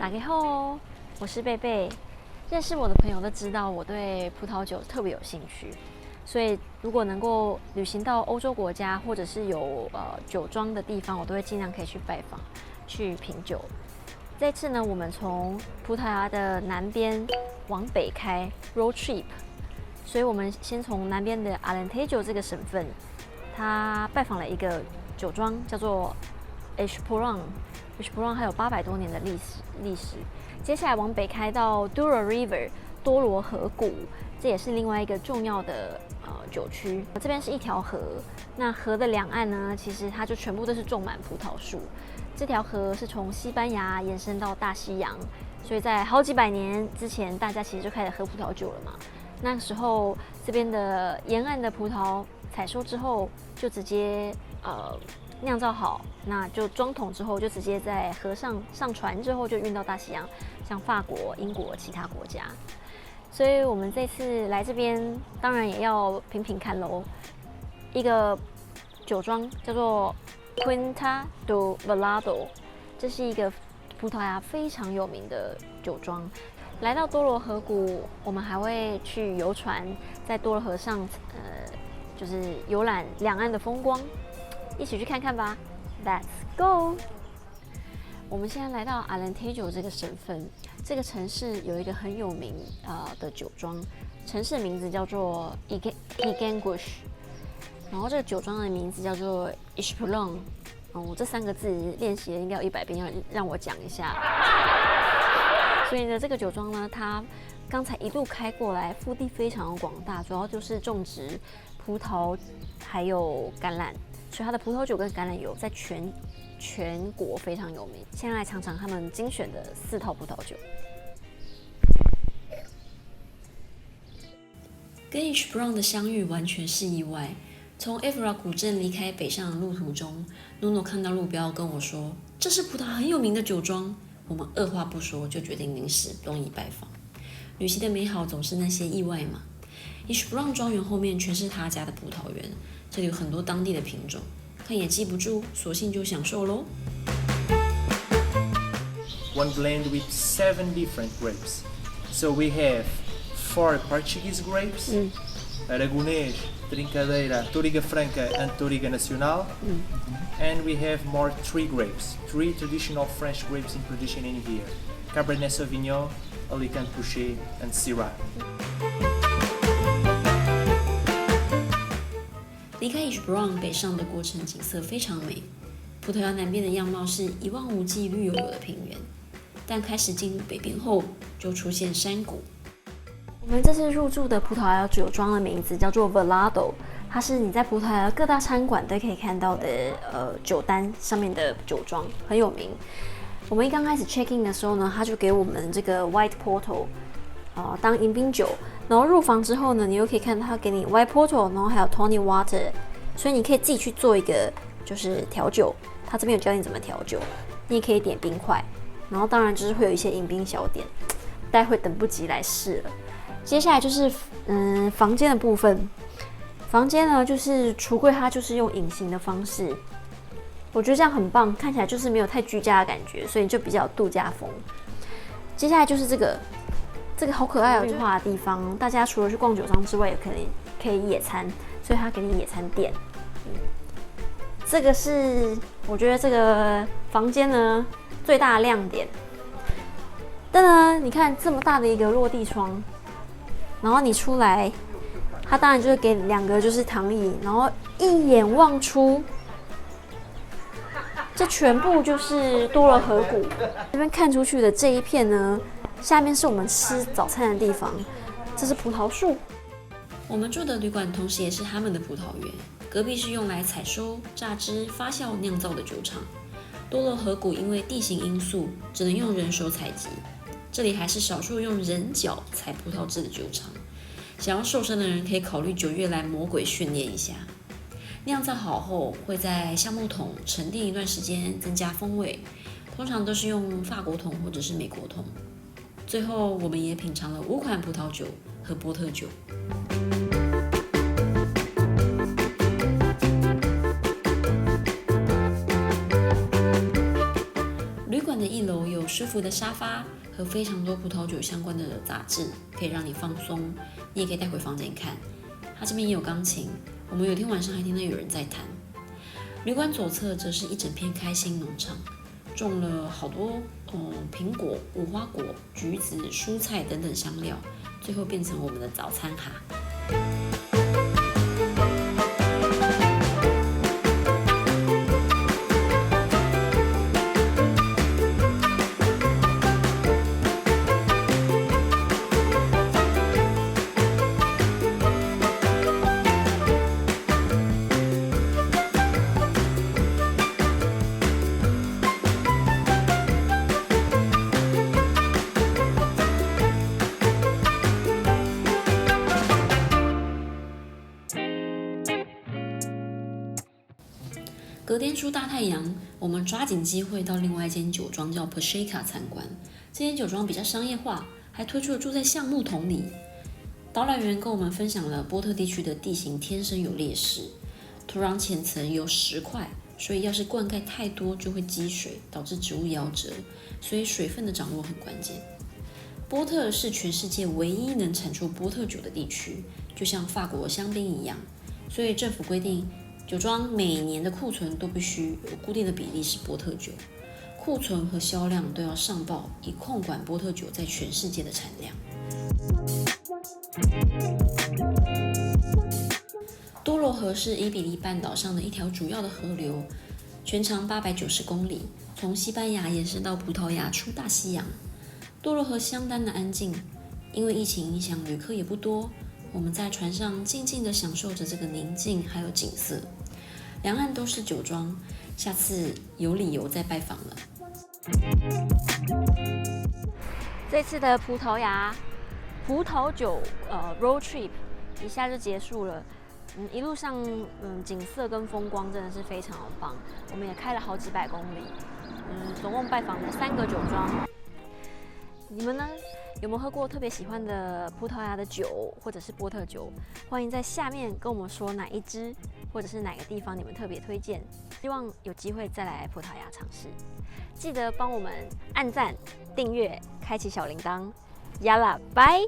大家好，我是贝贝。认识我的朋友都知道我对葡萄酒特别有兴趣，所以如果能够旅行到欧洲国家或者是有酒庄的地方，我都会尽量可以去拜访，去品酒。这次呢，我们从葡萄牙的南边往北开 road trip， 所以我们先从南边的 Alentejo 这个省份，他拜访了一个酒庄，叫做 Espolòn 还有800多年的历史。接下来往北开到 Douro River 多罗河谷，这也是另外一个重要的酒区。这边是一条河，那河的两岸呢，其实它就全部都是种满葡萄树。这条河是从西班牙延伸到大西洋，所以在好几百年之前，大家其实就开始喝葡萄酒了嘛。那个时候，这边的沿岸的葡萄采收之后，就直接酿造好，那就装桶之后，就直接在河上上船之后就运到大西洋，像法国、英国其他国家。所以我们这次来这边，当然也要品品看喽。一个酒庄叫做 Quinta do Velado， 这是一个葡萄牙非常有名的酒庄。来到多罗河谷，我们还会去游船，在多罗河上，就是游览两岸的风光。一起去看看吧 ，Let's go！ 我们现在来到 Alentejo 这个省份，这个城市有一个很有名的酒庄，城市的名字叫做 Iguengush， 然后这个酒庄的名字叫做 Espolòn。我这3个字练习了应该有100遍，要让我讲一下。所以呢，这个酒庄呢，它刚才一路开过来，腹地非常广大，主要就是种植葡萄还有橄榄。所以它的葡萄酒跟橄榄油在全国非常有名。现在来尝尝他们精选的4套葡萄酒。跟 Espolòn 的相遇完全是意外。从 Évora 古镇离开北上的路途中 ，Nuno 看到路标跟我说：“这是葡萄牙很有名的酒庄。”我们二话不说就决定临时东移拜访。旅行的美好总是那些意外嘛。Espolòn 庄园后面全是他家的葡萄园。这里有很多当地的品种，看也记不住，索性就享受咯。One blend with 7 different grapes. So we have 4 Portuguese grapes, Aragonês, Trincadeira, Touriga Franca and Touriga Nacional. And we have more 3 grapes, 3 traditional French grapes in production in here. Cabernet Sauvignon, Alicante Bouschet and Syrah. 离开 Espolòn 北上的过程景色非常美，葡萄牙南边的样貌是一望无际绿油油的平原，但开始进入北边后就出现山谷。我们这次入住的葡萄牙酒庄的名字叫做 Velado， 它是你在葡萄牙各大餐馆都可以看到的酒单上面的酒庄，很有名。我们一刚开始 check in 的时候呢，他就给我们这个 White Porto 当迎宾酒。然后入房之后呢，你又可以看到他给你 White Porto， 然后还有 Tonic Water， 所以你可以自己去做一个就是调酒。他这边有教你怎么调酒，你也可以点冰块，然后当然就是会有一些迎宾小点，待会等不及来试了。接下来就是房间的部分，房间呢就是橱柜，它就是用隐形的方式，我觉得这样很棒，看起来就是没有太居家的感觉，所以就比较度假风。接下来就是这个好可爱哦，绿化的地方，大家除了去逛酒庄之外，也可以野餐，所以他给你野餐垫。这个是我觉得这个房间呢最大的亮点。但呢，你看这么大的一个落地窗，然后你出来，它当然就是给2个就是躺椅，然后一眼望出，这全部就是多罗河谷。这边看出去的这一片呢，下面是我们吃早餐的地方，这是葡萄树。我们住的旅馆同时也是他们的葡萄园，隔壁是用来采收、榨汁、发酵、酿造的酒厂。多罗河谷因为地形因素，只能用人手采集，这里还是少数用人脚采葡萄汁的酒厂。想要瘦身的人可以考虑9月来魔鬼训练一下。酿造好后会在橡木桶沉淀一段时间，增加风味。通常都是用法国桶或者是美国桶。最后，我们也品尝了5款葡萄酒和波特酒。旅馆的1楼有舒服服的沙发和非常多葡萄酒相关的杂志，可以让你放松。你也可以带回房间看。它这边也有钢琴，我们有天晚上还听到有人在弹。旅馆左侧则是一整片开心农场，种了好多苹果、无花果、橘子、蔬菜等等香料，最后变成我们的早餐哈。隔天出大太阳，我们抓紧机会到另外一间酒庄叫 Pacheca 参观。这间酒庄比较商业化，还推出了住在橡木桶里。导览员跟我们分享了波特地区的地形天生有劣势，土壤浅层有石块，所以要是灌溉太多就会积水，导致植物夭折，所以水分的掌握很关键。波特是全世界唯一能产出波特酒的地区，就像法国香槟一样，所以政府规定酒庄每年的库存都必须有固定的比例是波特酒，库存和销量都要上报，以控管波特酒在全世界的产量。多罗河是伊比利半岛上的一条主要的河流，全长890公里，从西班牙延伸到葡萄牙出大西洋。多罗河相当的安静，因为疫情影响，旅客也不多。我们在船上静静地享受着这个宁静还有景色，两岸都是酒庄，下次有理由再拜访了。这次的葡萄牙葡萄酒road trip 一下就结束了。一路上景色跟风光真的是非常的棒，我们也开了好几百公里，总共拜访了3个酒庄。你们呢？有没有喝过特别喜欢的葡萄牙的酒，或者是波特酒？欢迎在下面跟我们说哪一支，或者是哪个地方你们特别推荐。希望有机会再来葡萄牙尝试。记得帮我们按赞、订阅、开启小铃铛。呀啦，拜！